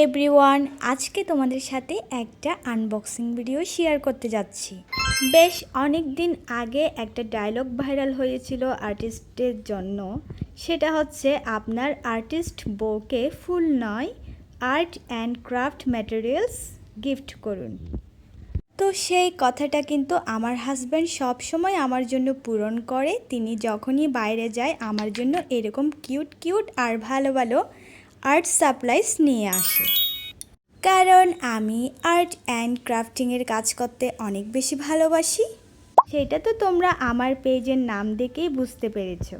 Everyone, আজকে তোমাদের সাথে একটা আনবক্সিং ভিডিও শেয়ার করতে যাচ্ছি। বেশ অনেক দিন আগে একটা ডায়লগ ভাইরাল হয়েছিল আর্টিস্টের জন্য, সেটা হচ্ছে আপনার আর্টিস্ট বউকে ফুল নয় art and craft materials gift করুন। তো সেই কথাটা কিন্তু আমার হাজব্যান্ড সব সময় আমার জন্য পূরণ করে। তিনি যখনই বাইরে যায় আমার জন্য এরকম কিউট কিউট আর ভালো ভালো আর্ট সাপ্লাইস নিয়ে আসে, কারণ আমি আর্ট অ্যান্ড ক্রাফটিংয়ের কাজ করতে অনেক বেশি ভালোবাসি। সেটা তো তোমরা আমার পেজের নাম দেখেই বুঝতে পেরেছো।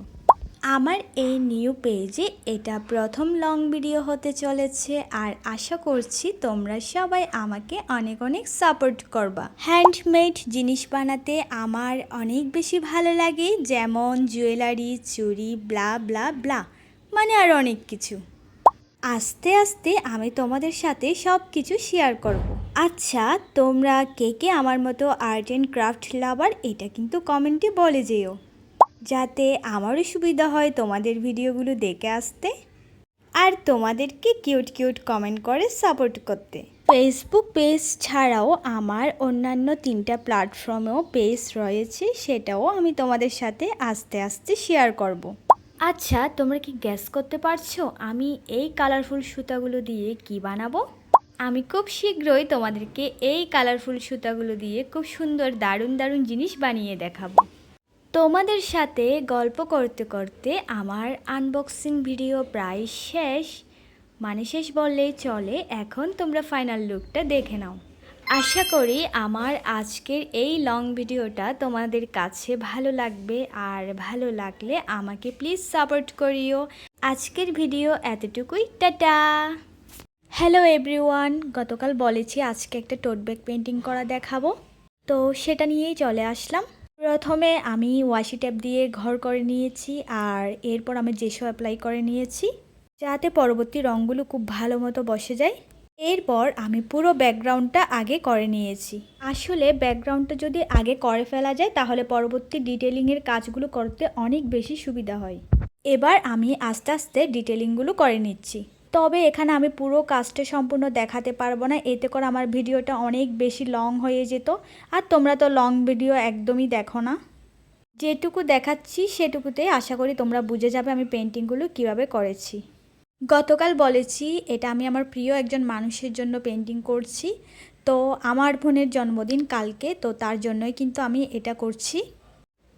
আমার এই নিউ পেজে এটা প্রথম লং ভিডিও হতে চলেছে, আর আশা করছি তোমরা সবাই আমাকে অনেক অনেক সাপোর্ট করবা। হ্যান্ডমেড জিনিস বানাতে আমার অনেক বেশি ভালো লাগে, যেমন জুয়েলারি, চুড়ি, ব্লা ব্লা ব্লা, মানে আর অনেক কিছু। আস্তে আস্তে আমি তোমাদের সাথে সব কিছু শেয়ার করব। আচ্ছা, তোমরা কে কে আমার মতো আর্ট অ্যান্ড ক্রাফট লাভার এটা কিন্তু কমেন্টে বলে যেও, যাতে আমারও সুবিধা হয় তোমাদের ভিডিওগুলো দেখে আসতে আর তোমাদেরকে কিউট কিউট কমেন্ট করে সাপোর্ট করতে। ফেসবুক পেজ ছাড়াও আমার অন্যান্য 3টা প্ল্যাটফর্মেও পেজ রয়েছে, সেটাও আমি তোমাদের সাথে আস্তে আস্তে শেয়ার করব। আচ্ছা, তোমরা কি গেস করতে পারছো আমি এই কালারফুল সুতাগুলো দিয়ে কি বানাবো? আমি খুব শীঘ্রই তোমাদেরকে এই কালারফুল সুতাগুলো দিয়ে খুব সুন্দর দারুণ দারুণ জিনিস বানিয়ে দেখাবো। তোমাদের সাথে গল্প করতে করতে আমার আনবক্সিং ভিডিও প্রায় শেষ, মানে শেষ বললেই চলে। এখন তোমরা ফাইনাল লুকটা দেখে নাও। আশা করি আমার আজকের এই লং ভিডিওটা তোমাদের কাছে ভালো লাগবে, আর ভালো লাগলে আমাকে প্লিজ সাপোর্ট করিও। আজকের ভিডিও এতটুকুই, টাটা। হ্যালো এভরিওয়ান, গতকাল বলেছি আজকে একটা টোট ব্যাগ পেন্টিং করা দেখাবো, তো সেটা নিয়েই চলে আসলাম। প্রথমে আমি ওয়াশি ট্যাপ দিয়ে ঘর করে নিয়েছি, আর এরপর আমি জেসো অ্যাপ্লাই করে নিয়েছি, যাতে পরবর্তী রঙগুলো খুব ভালো মতো বসে যায়। এরপর আমি পুরো ব্যাকগ্রাউন্ডটা আগে করে নিয়েছি। আসলে ব্যাকগ্রাউন্ডটা যদি আগে করে ফেলা যায় তাহলে পরবর্তী ডিটেলিংয়ের কাজগুলো করতে অনেক বেশি সুবিধা হয়। এবার আমি আস্তে আস্তে ডিটেলিংগুলো করে নিচ্ছি, তবে এখানে আমি পুরো কাজটা সম্পূর্ণ দেখাতে পারবো না, এতে করে আমার ভিডিওটা অনেক বেশি লং হয়ে যেত, আর তোমরা তো লং ভিডিও একদমই দেখো না। যেটুকু দেখাচ্ছি সেটুকুতেই আশা করি তোমরা বুঝে যাবে আমি পেন্টিংগুলো কিভাবে করেছি। গতকাল বলেছি এটা আমি আমার প্রিয় একজন মানুষের জন্য পেন্টিং করছি। তো আমার বোনের জন্মদিন কালকে, তো তার জন্যই কিন্তু আমি এটা করছি।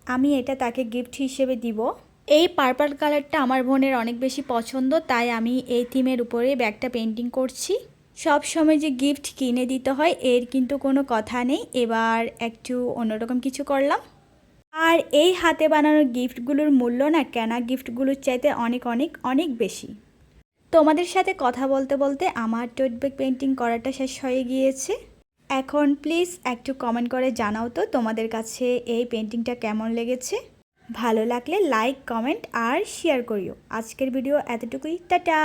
আমি এটা তাকে গিফট হিসেবে দিব। এই পার্পল কালারটা আমার বোনের অনেক বেশি পছন্দ, তাই আমি এই থিমের উপরে ব্যাগটা পেন্টিং করছি। সব সময় যে গিফট কিনে দিতে হয় এর কিন্তু কোনো কথা নেই, এবার একটু অন্যরকম কিছু করলাম। আর এই হাতে বানানো গিফটগুলোর মূল্য না কেনা গিফটগুলোর চাইতে অনেক অনেক অনেক বেশি। তোমাদের সাথে কথা বলতে বলতে আমার টোট ব্যাগ পেন্টিং করাটা শেষ হয়ে গিয়েছে। এখন প্লিজ একটু কমেন্ট করে জানাও তো তোমাদের কাছে এই পেন্টিংটা কেমন লেগেছে। ভালো লাগলে লাইক, কমেন্ট আর শেয়ার করিও। আজকের ভিডিও এতটুকুই, টাটা।